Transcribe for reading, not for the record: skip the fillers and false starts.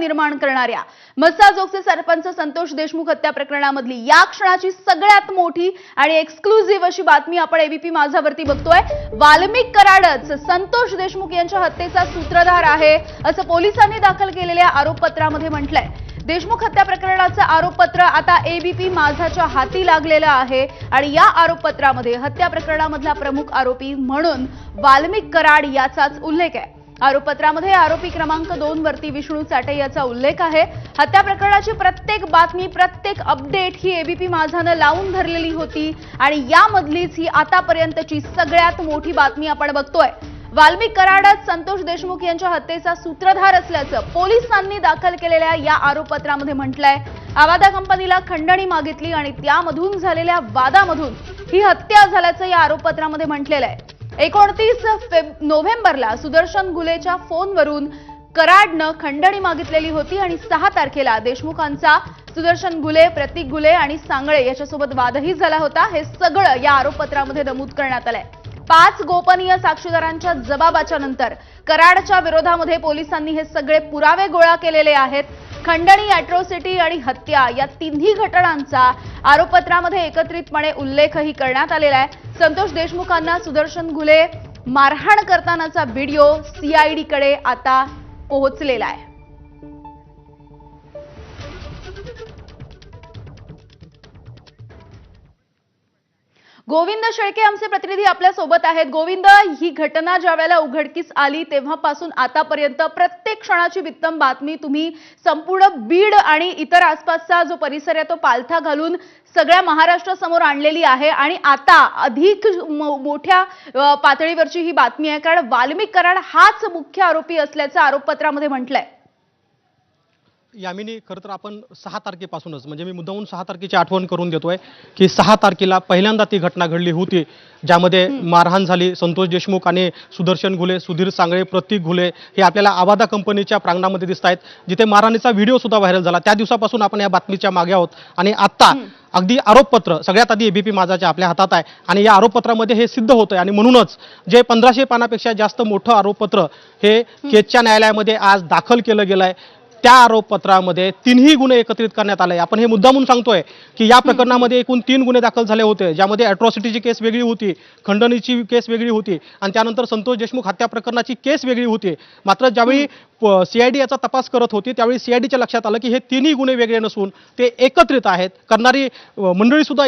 निर्माण करणाऱ्या मस्साजोगचे सरपंच संतोष देशमुख हत्या प्रकरणामधली या क्षणाची सगळ्यात मोठी आणि एक्सक्लुझिव्ह अशी बातमी आपण एबीपी माझावरती बघतोय। वाल्मिक कराडच संतोष देशमुख यांच्या हत्येचा सूत्रधार आहे असं पोलिसांनी दाखल केलेल्या आरोपपत्रामध्ये म्हटलंय। देशमुख हत्या प्रकरणाचं आरोपपत्र आता एबीपी माझाच्या हाती लागलेलं आहे आणि या आरोपपत्रामध्ये हत्या प्रकरणामधला प्रमुख आरोपी म्हणून वाल्मिक कराड याचाच उल्लेख आहे। आरोपपत्रामध्ये आरोपी क्रमांक 2 वरती विष्णू चाटे याचा उल्लेख आहे। हत्या प्रकरणाची प्रत्येक बातमी प्रत्येक अपडेट ही एबीपी माझाने लावून धरलेली होती आणि यामधलीच ही आतापर्यंतची सगळ्यात मोठी बातमी आपण बघतोय। वाल्मिक कराडच संतोष देशमुख यांच्या हत्येचा सूत्रधार असल्याचं पोलिसांनी दाखल केलेल्या या आरोपपत्रामध्ये म्हटलंय। आवादा कंपनीला खंडणी मागितली आणि त्यामधून झालेल्या वादामधून ही हत्या झाल्याचं या आरोपपत्रामध्ये म्हटलेलं आहे। 29 नोव्हेंबरला सुदर्शन गुलेच्या फोनवरून कराडनं खंडणी मागितलेली होती आणि 6 तारखेला देशमुखांचा सुदर्शन गुले, प्रतीक गुले आणि सांगळे याच्यासोबत वादही झाला होता। हे सगळं या आरोपपत्रामध्ये नमूद करण्यात आलंय। 5 गोपनीय साक्षीदारांच्या जबाबाच्या नंतर कराडच्या विरोधामध्ये पोलिसांनी हे सगळे पुरावे गोळा केलेले आहेत। खंडणी, अॅट्रॉसिटी आणि हत्या या तिन्ही घटनांचा आरोपपत्रामध्ये एकत्रितपणे उल्लेखही करण्यात आलेला आहे। संतोष देशमुखांना सुदर्शन गुले मारहाण करतानाचा व्हिडिओ सीआयडी कडे आता पोहोचलेला आहे। गोविंद शेळके आमचे प्रतिनिधी आपल्या सोबत आहेत। गोविंद, ही घटना ज्या वेळेला उघडकीस आली तेव्हापासून आतापर्यंत प्रत्येक क्षणाची बित्तम बातमी तुम्ही संपूर्ण बीड आणि इतर आसपासचा जो परिसर आहे तो पालथा घालून सगळ्या महाराष्ट्रासमोर आणलेली आहे आणि आता अधिक मोठ्या पातळीवरची ही बातमी आहे, कारण वाल्मिक कराड हाच मुख्य आरोपी असल्याचं आरोपपत्रामध्ये म्हटलंय। यामिनी, खरं तर आपण 6 तारखेपासूनच, म्हणजे मी मुद्दामून 6 तारखेची आठवण करून देतोय की 6 तारखेला पहिल्यांदा ती घटना घडली होती ज्यामध्ये मारहाण झाली। संतोष देशमुख आणि सुदर्शन घुले, सुधीर सांगळे, प्रतीक घुले हे आपल्याला आवादा कंपनीच्या प्रांगणामध्ये दिसत आहेत, जिथे मारहाणीचा व्हिडिओ सुद्धा व्हायरल झाला। त्या दिवसापासून आपण या बातमीच्या मागे आहोत आणि आता अगदी आरोपपत्र सगळ्यात आधी एबीपी माझाच्या आपल्या हातात आहे आणि या आरोपपत्रामध्ये हे सिद्ध होतंय आणि म्हणूनच जे 1500 पानापेक्षा जास्त मोठं आरोपपत्र हे केजच्या न्यायालयामध्ये आज दाखल केलं गेलं आहे। त्या आरोपपत्रामध्ये 3ही गुन्हे एकत्रित करण्यात आले। आपण हे मुद्दामून सांगतोय की या प्रकरणामध्ये एकूण 3 गुन्हे दाखल झाले होते, ज्यामध्ये अॅट्रॉसिटीची केस वेगळी होती, खंडणीची केस वेगळी होती आणि त्यानंतर संतोष देशमुख हत्या प्रकरणाची केस वेगळी होती। मात्र ज्यावेळी सीआयडी याचा तपास करत होती त्यावेळी सीआयडीच्या लक्षात आलं की हे 3ही गुन्हे वेगळे नसून ते एकत्रित आहेत। करणारी मंडळी सुद्धा